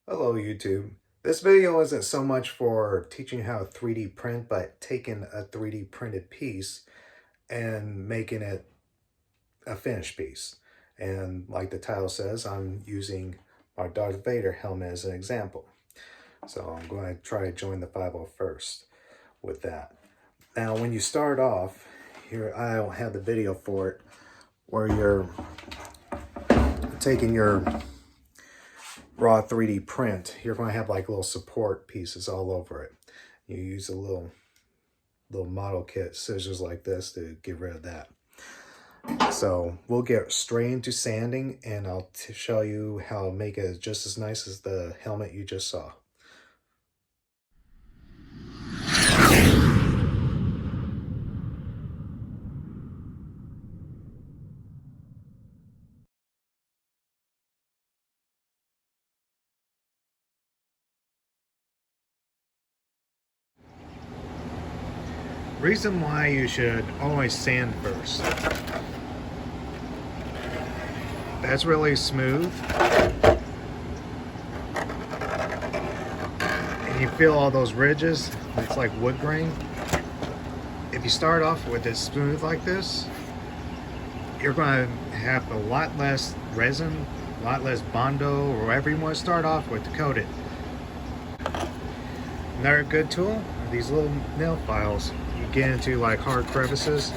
Hello YouTube. This video isn't so much for teaching how to 3D print, but taking a 3D printed piece and making it a finished piece. And like the title says, I'm using my Darth Vader helmet as an example. So I'm going to try to join the 501st with that. Now when you start off, here I don't have the video for it, where you're taking your raw 3D print, you're going to have like little support pieces all over it. You use a little model kit scissors like this to get rid of that. So we'll get straight into sanding, and I'll show you how to make it just as nice as the helmet you just saw. Reason why you should always sand first. That's really smooth. And you feel all those ridges. It's like wood grain. If you start off with it smooth like this, you're going to have a lot less resin, a lot less Bondo, or whatever you want to start off with to coat it. Another good tool are these little nail files. You get into like hard crevices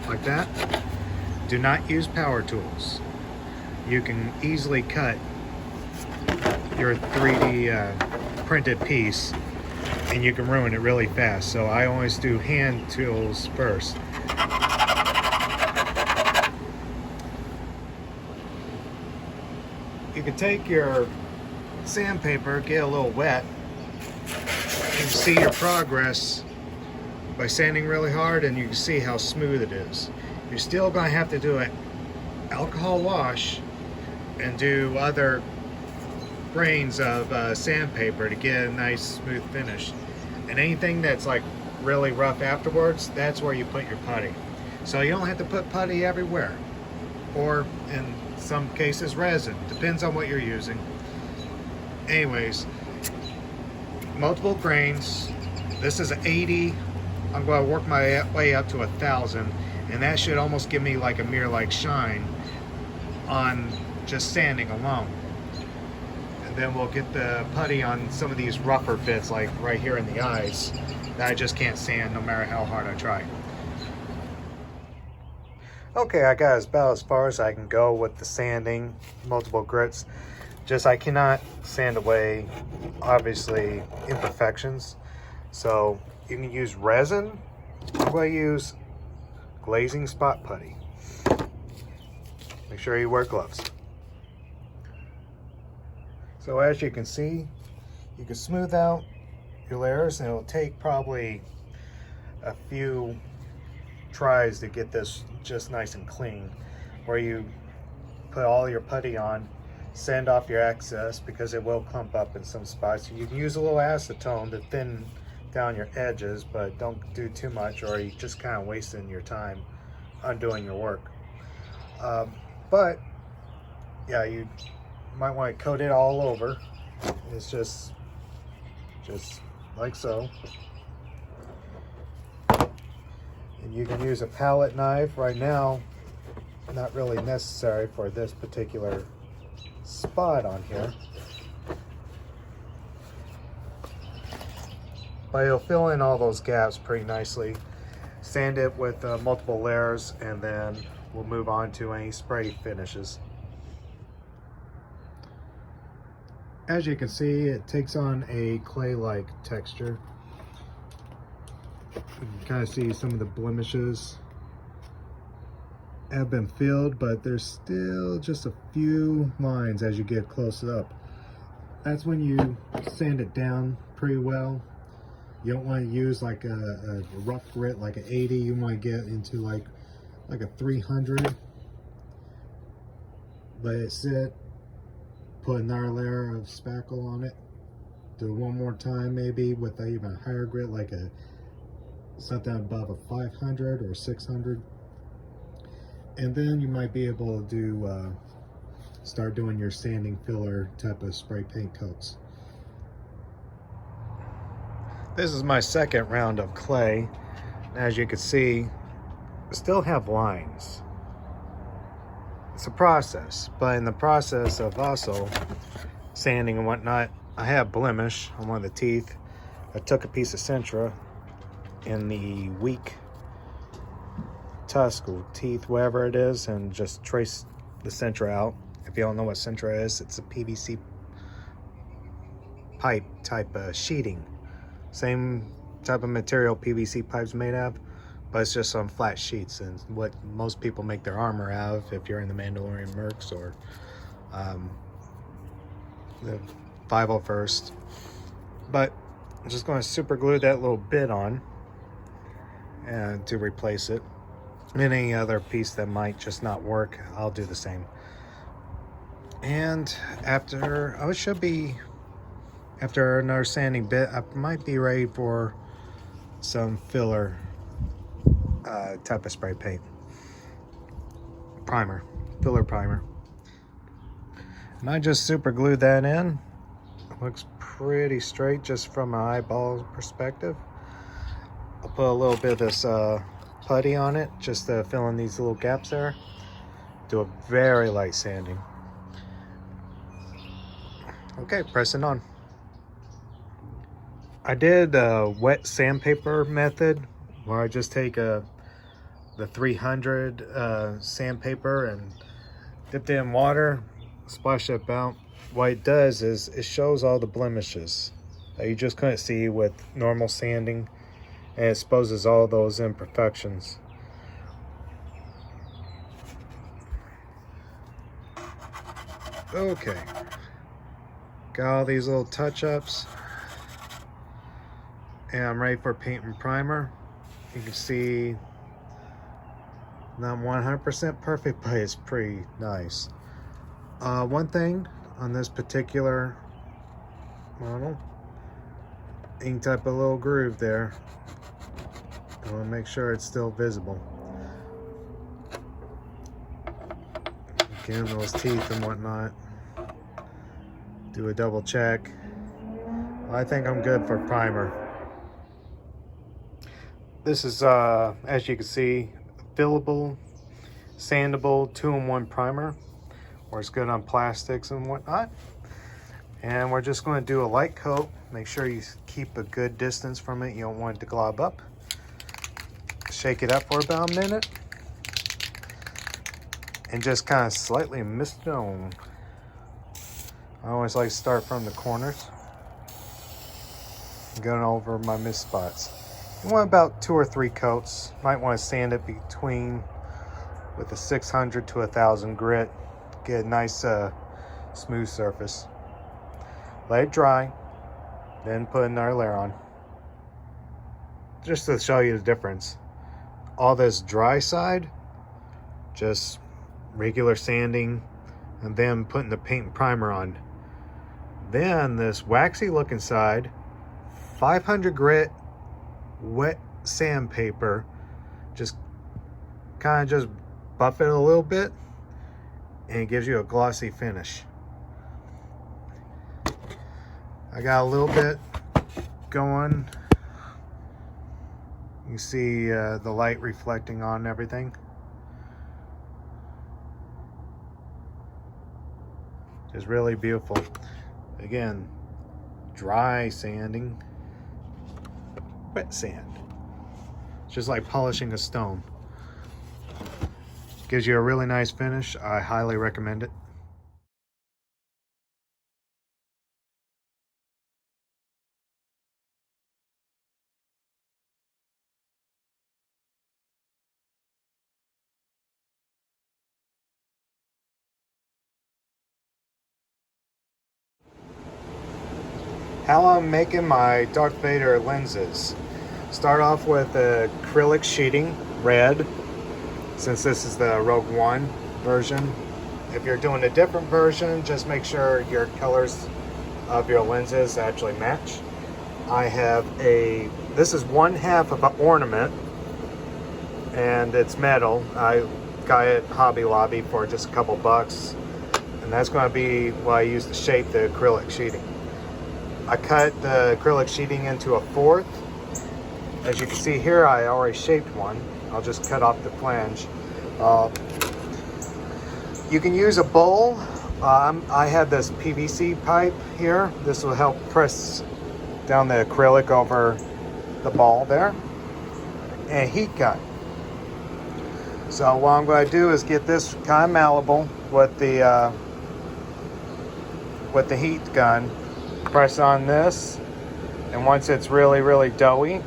like that. Do not use power tools. You can easily cut your 3D printed piece, and you can ruin it really fast. So I always do hand tools first. You can take your sandpaper, get a little wet, and see your progress by sanding really hard, and you can see how smooth it is. You're still going to have to do an alcohol wash and do other grains of sandpaper to get a nice smooth finish. And anything that's like really rough afterwards, that's where you put your putty. So you don't have to put putty everywhere, or in some cases resin, depends on what you're using. Anyways, multiple grains. This is 80. I'm going to work my way up to 1,000, and that should almost give me like a mirror-like shine on just sanding alone. And then we'll get the putty on some of these rougher bits, like right here in the eyes, that I just can't sand no matter how hard I try. Okay, I got about as far as I can go with the sanding, multiple grits. Just I cannot sand away, obviously, imperfections. So you can use resin. I'm going to use glazing spot putty. Make sure you wear gloves. So as you can see, you can smooth out your layers, and it'll take probably a few tries to get this just nice and clean, where you put all your putty on, sand off your excess because it will clump up in some spots. You can use a little acetone to thin down your edges, but don't do too much, or you just kind of wasting your time undoing your work. But yeah, you might want to coat it all over. It's just like so. And you can use a palette knife. Right now, not really necessary for this particular spot on here, but it'll fill in all those gaps pretty nicely. Sand it with multiple layers, and then we'll move on to any spray finishes. As you can see, it takes on a clay-like texture. You can kind of see some of the blemishes have been filled, but there's still just a few lines as you get close up. That's when you sand it down pretty well. You don't want to use like a rough grit like an 80. You want to get into like a 300. Let it sit. Put another layer of spackle on it. Do it one more time, maybe with an even higher grit, like something above a 500 or 600. And then you might be able to start doing your sanding filler type of spray paint coats. This is my second round of clay. As you can see, I still have lines. It's a process, but in the process of also sanding and whatnot, I have blemish on one of the teeth. I took a piece of Centra in the weak tusk or teeth, whatever it is, and just trace the Centra out. If you don't know what Centra is, it's a PVC pipe type of sheeting. Same type of material PVC pipes made of, but it's just on flat sheets, and what most people make their armor out of if you're in the Mandalorian Mercs or the 501st. But I'm just going to super glue that little bit on and to replace it. And any other piece that might just not work, I'll do the same. And after another sanding bit, I might be ready for some filler type of spray paint. Filler primer. And I just super glued that in. Looks pretty straight just from an eyeball perspective. I'll put a little bit of this putty on it just to fill in these little gaps there. Do a very light sanding. Okay, pressing on. I did a wet sandpaper method where I just take the 300 sandpaper and dip it in water, splash it about. What it does is it shows all the blemishes that you just couldn't see with normal sanding, and it exposes all those imperfections. Okay, got all these little touch-ups, and I'm ready for paint and primer. You can see not 100% perfect, but it's pretty nice. One thing on this particular model, ink type of little groove there. I want to make sure it's still visible. Again, those teeth and whatnot. Do a double check. I think I'm good for primer. This is, as you can see, fillable, sandable 2-in-1 primer. Works good on plastics and whatnot. And we're just going to do a light coat. Make sure you keep a good distance from it. You don't want it to glob up. Shake it up for about a minute. And just kind of slightly mist it on. I always like to start from the corners. Going over my mist spots. You want about 2 or 3 coats. Might want to sand it between with a 600 to 1000 grit. Get a nice smooth surface. Let it dry, then put another layer on. Just to show you the difference. All this dry side, just regular sanding, and then putting the paint and primer on. Then this waxy looking side, 500 grit wet sandpaper, just kind of just buff it a little bit, and it gives you a glossy finish. I got a little bit going. You see the light reflecting on everything. Just really beautiful. Again, dry sanding, wet sand. It's just like polishing a stone. Gives you a really nice finish. I highly recommend it. How I'm making my Darth Vader lenses. Start off with acrylic sheeting, red, since this is the Rogue One version. If you're doing a different version, just make sure your colors of your lenses actually match. I have this is 1/2 of an ornament, and it's metal. I got it at Hobby Lobby for just a couple bucks, and that's going to be what I use to shape the acrylic sheeting. I cut the acrylic sheeting into a 1/4. As you can see here, I already shaped one. I'll just cut off the flange. You can use a bowl. I have this PVC pipe here. This will help press down the acrylic over the ball there. And heat gun. So what I'm going to do is get this kind of malleable with the heat gun. Press on this, and once it's really doughy,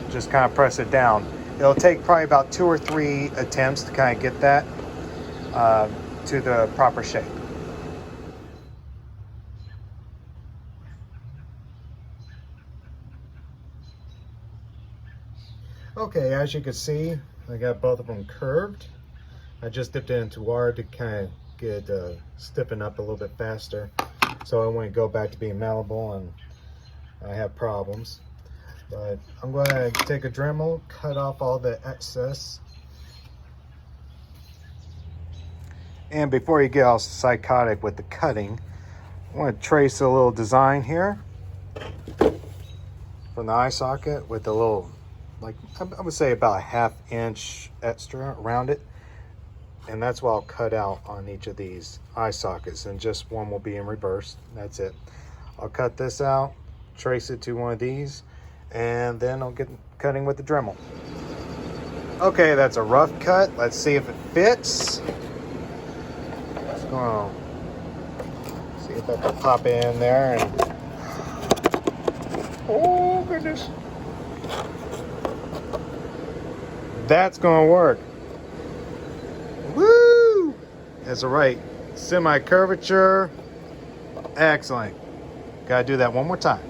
just kind of press it down. It'll take probably about 2 or 3 attempts to kind of get that to the proper shape. Okay, as you can see, I got both of them curved. I just dipped it into water to kind of get stiffen up a little bit faster, so I won't go back to being malleable and I have problems. But I'm going to take a Dremel, cut off all the excess. And before you get all psychotic with the cutting, I want to trace a little design here from the eye socket with a little, like I would say about a 1/2 inch extra around it. And that's what I'll cut out on each of these eye sockets, and just one will be in reverse. That's it. I'll cut this out, trace it to one of these, and then I'll get cutting with the Dremel. Okay, that's a rough cut. Let's see if it fits. Let's go see if I can pop it in there. And oh goodness, that's gonna work. Woo! That's right. Semi-curvature. Excellent. Gotta do that one more time.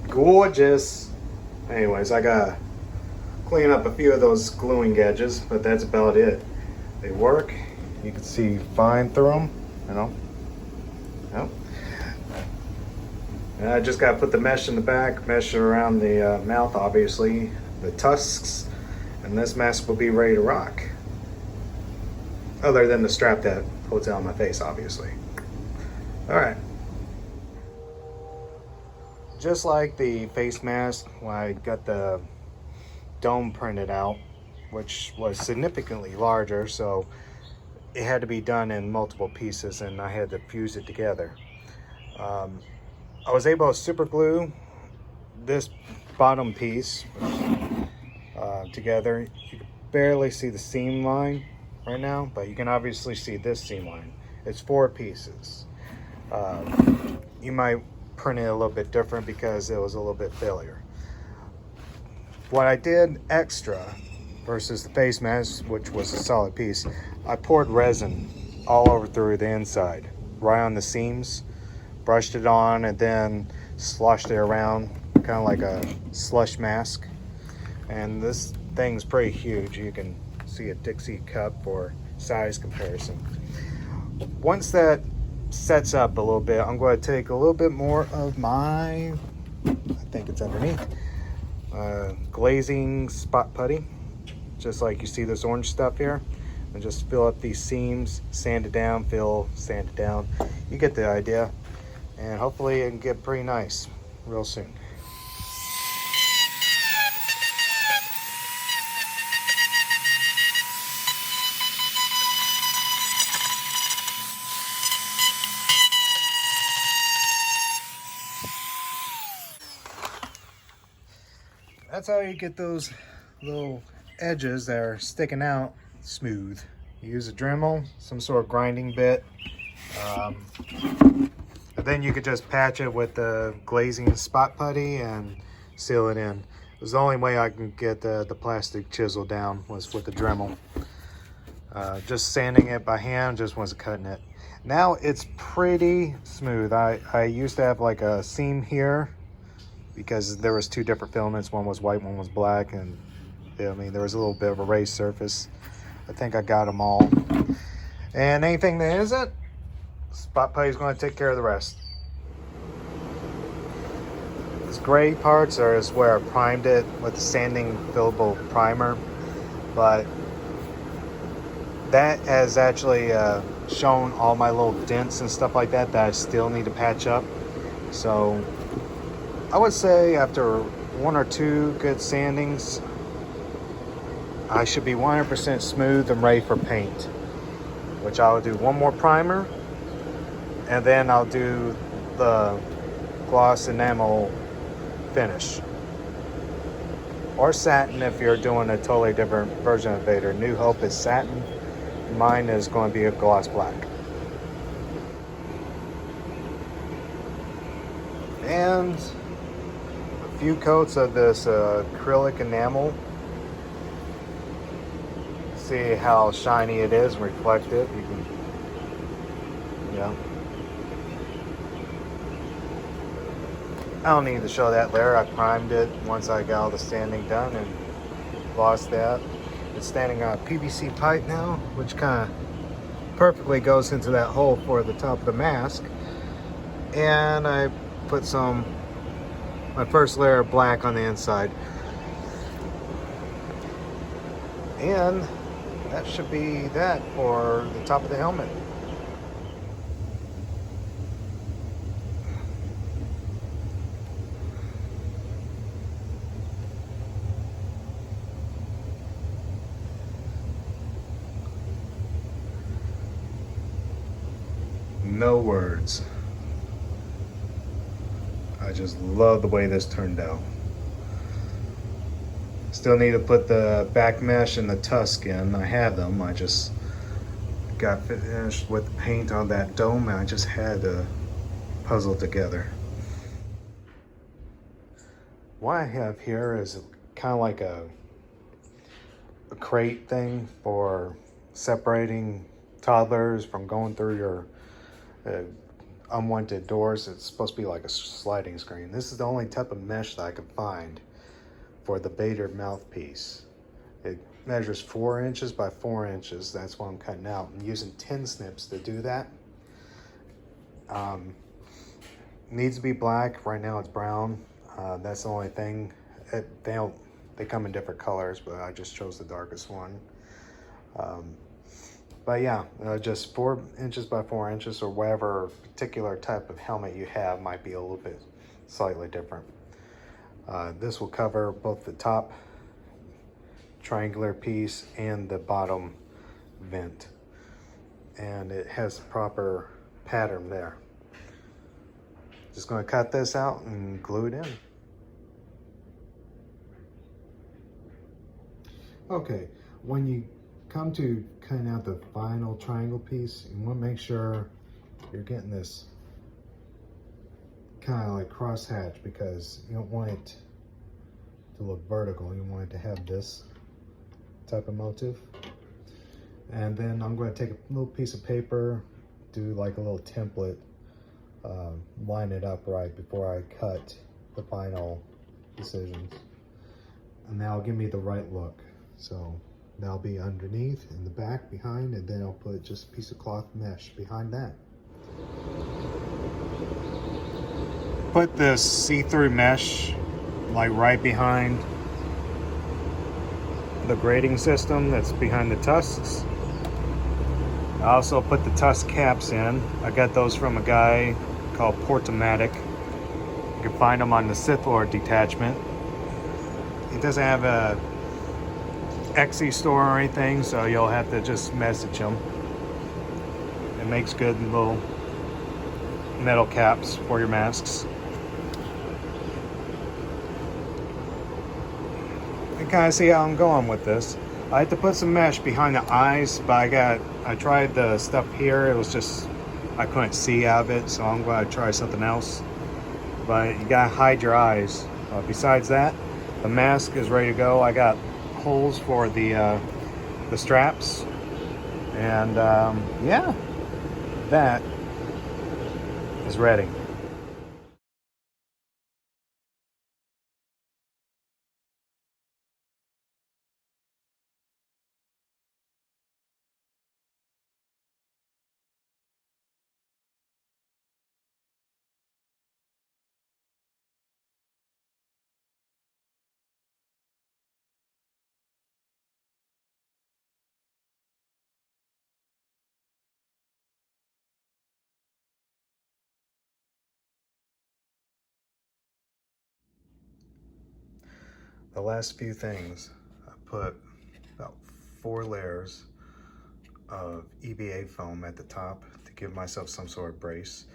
Gorgeous. Anyways, I gotta clean up a few of those gluing edges, but that's about it. They work. You can see fine through them, you know. Yep. And I just gotta put the mesh in the back, mesh around the mouth, obviously, the tusks, and this mask will be ready to rock. Other than the strap that holds it on my face, obviously. All right. Just like the face mask, when I got the dome printed out, which was significantly larger, so it had to be done in multiple pieces, and I had to fuse it together. I was able to super glue this bottom piece together. You can barely see the seam line right now, but you can obviously see this seam line. It's 4 pieces. You might print it a little bit different because it was a little bit failure. What I did extra versus the face mask, which was a solid piece, I poured resin all over through the inside, right on the seams, brushed it on, and then sloshed it around, kind of like a slush mask. And this thing's pretty huge. You can see a Dixie cup for size comparison. Once that sets up a little bit, I'm going to take a little bit more of my, I think it's underneath, glazing spot putty, just like you see this orange stuff here, and just fill up these seams, sand it down, sand it down. You get the idea, and hopefully it can get pretty nice real soon. That's how you get those little edges that are sticking out smooth. You use a Dremel, some sort of grinding bit, and then you could just patch it with the glazing spot putty and seal it in. It was the only way I can get the plastic chisel down, was with the Dremel. Just sanding it by hand just wasn't cutting it. Now it's pretty smooth. I used to have like a seam here because there was 2 different filaments. One was white, one was black, and I mean, there was a little bit of a raised surface. I think I got them all. And anything that isn't, spot putty is going to take care of the rest. These gray parts are is where I primed it with the sanding fillable primer, but that has actually shown all my little dents and stuff like that I still need to patch up. So I would say after 1 or 2 good sandings, I should be 100% smooth and ready for paint, which I'll do 1 more primer, and then I'll do the gloss enamel finish. Or satin if you're doing a totally different version of Vader. New Hope is satin. Mine is going to be a gloss black. And a few coats of this acrylic enamel. See how shiny it is, reflective. You can, yeah. I don't need to show that layer. I primed it once I got all the sanding done and glossed that. It's standing on a PVC pipe now, which kind of perfectly goes into that hole for the top of the mask. And I put my first layer of black on the inside. And that should be that for the top of the helmet. No words. I just love the way this turned out. Still need to put the back mesh and the tusk in. I have them. I just got finished with the paint on that dome and I just had to puzzle together. What I have here is kind of like a crate thing for separating toddlers from going through your unwanted doors. It's supposed to be like a sliding screen. This is the only type of mesh that I could find for the Vader mouthpiece. It measures 4 inches by 4 inches. That's what I'm cutting out. I'm using 10 snips to do that. Needs to be black. Right now it's brown. That's the only thing. They come in different colors, but I just chose the darkest one. But yeah, just 4 inches by 4 inches, or whatever particular type of helmet you have might be a little bit slightly different. This will cover both the top triangular piece and the bottom vent. And it has the proper pattern there. Just going to cut this out and glue it in. Okay, when you come to cutting out the final triangle piece, you want to make sure you're getting this kind of like crosshatch, because you don't want it to look vertical. You want it to have this type of motif. And then I'm going to take a little piece of paper, do like a little template, line it up right before I cut the final decisions. And that'll give me the right look. So that'll be underneath, in the back, behind, and then I'll put just a piece of cloth mesh behind that. Put this see-through mesh like right behind the grading system that's behind the tusks. I also put the tusk caps in. I got those from a guy called Portomatic. You can find them on the Sith Lord detachment. He doesn't have a Etsy store or anything, so you'll have to just message him. It makes good little metal caps for your masks. You kind of see how I'm going with this. I had to put some mesh behind the eyes, but I tried the stuff here. It was just, I couldn't see out of it, so I'm going to try something else. But you gotta hide your eyes. Besides that, the mask is ready to go. I got holes for the straps, and yeah, that is ready. The last few things, I put about 4 layers of EVA foam at the top to give myself some sort of brace.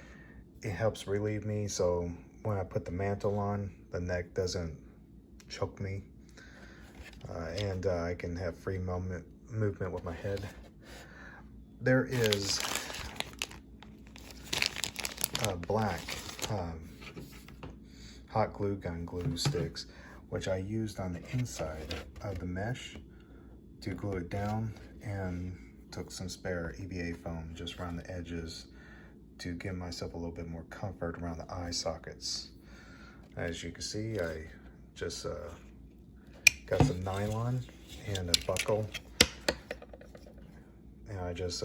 It helps relieve me, so when I put the mantle on, the neck doesn't choke me, and I can have free movement with my head. There is black hot glue gun glue sticks, which I used on the inside of the mesh to glue it down, and took some spare EVA foam just around the edges to give myself a little bit more comfort around the eye sockets. As you can see, I just got some nylon and a buckle, and I just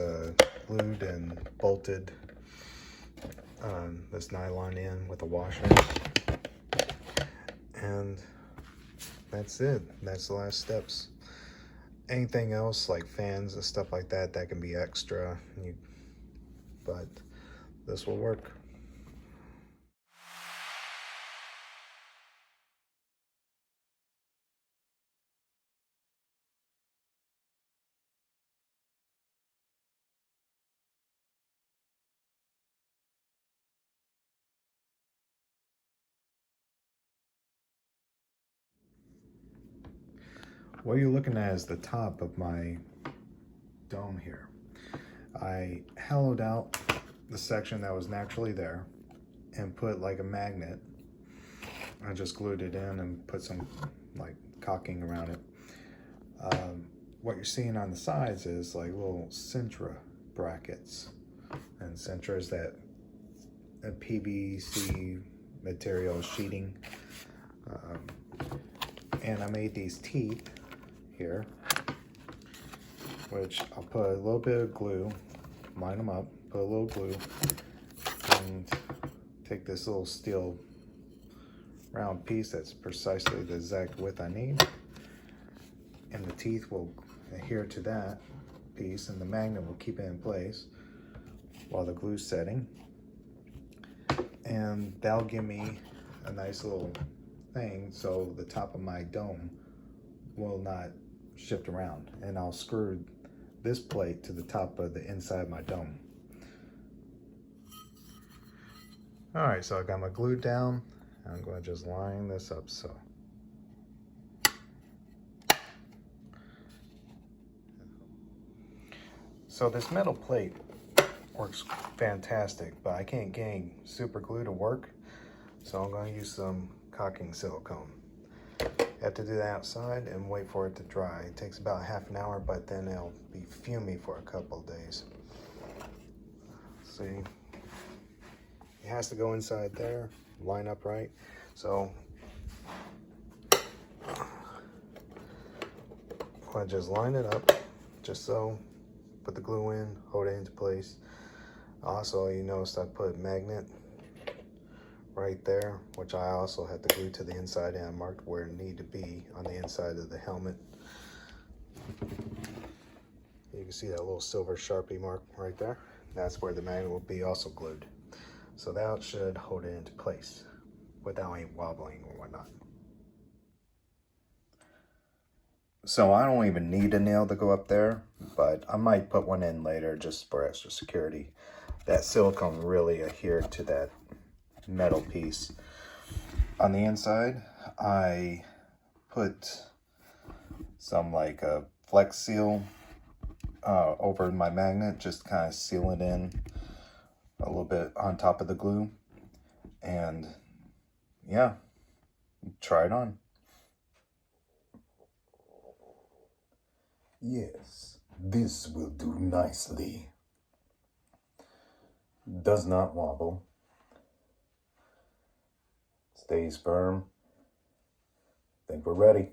glued and bolted this nylon in with a washer, and that's it. That's the last steps. Anything else like fans and stuff like that, that can be extra, but this will work. What you're looking at is the top of my dome here. I hollowed out the section that was naturally there and put like a magnet. I just glued it in and put some like caulking around it. What you're seeing on the sides is like little Sintra brackets, and Sintra is that PVC material sheeting, and I made these teeth here, which I'll put a little bit of glue, line them up, put a little glue, and take this little steel round piece that's precisely the exact width I need, and the teeth will adhere to that piece, and the magnet will keep it in place while the glue's setting, and that'll give me a nice little thing so the top of my dome will not shift around, and I'll screw this plate to the top of the inside of my dome. All right, so I got my glue down. I'm going to just line this up so. So this metal plate works fantastic, but I can't get super glue to work, so I'm going to use some caulking silicone. You have to do that outside and wait for it to dry. It takes about half an hour, but then it'll be fumey for a couple of days. See, it has to go inside there, line up right. So I just line it up, just so. Put the glue in, hold it into place. Also, you noticed I put magnet right there, which I also had to glue to the inside, and I marked where it needed to be on the inside of the helmet. You can see that little silver Sharpie mark right there. That's where the magnet will be also glued. So that should hold it into place without any wobbling or whatnot. So I don't even need a nail to go up there, but I might put one in later just for extra security. That silicone really adhered to that metal piece. On the inside, I put some like a Flex Seal over my magnet, just kind of seal it in a little bit on top of the glue. And yeah, try it on. Yes, this will do nicely. Does not wobble. Stays firm. Think we're ready.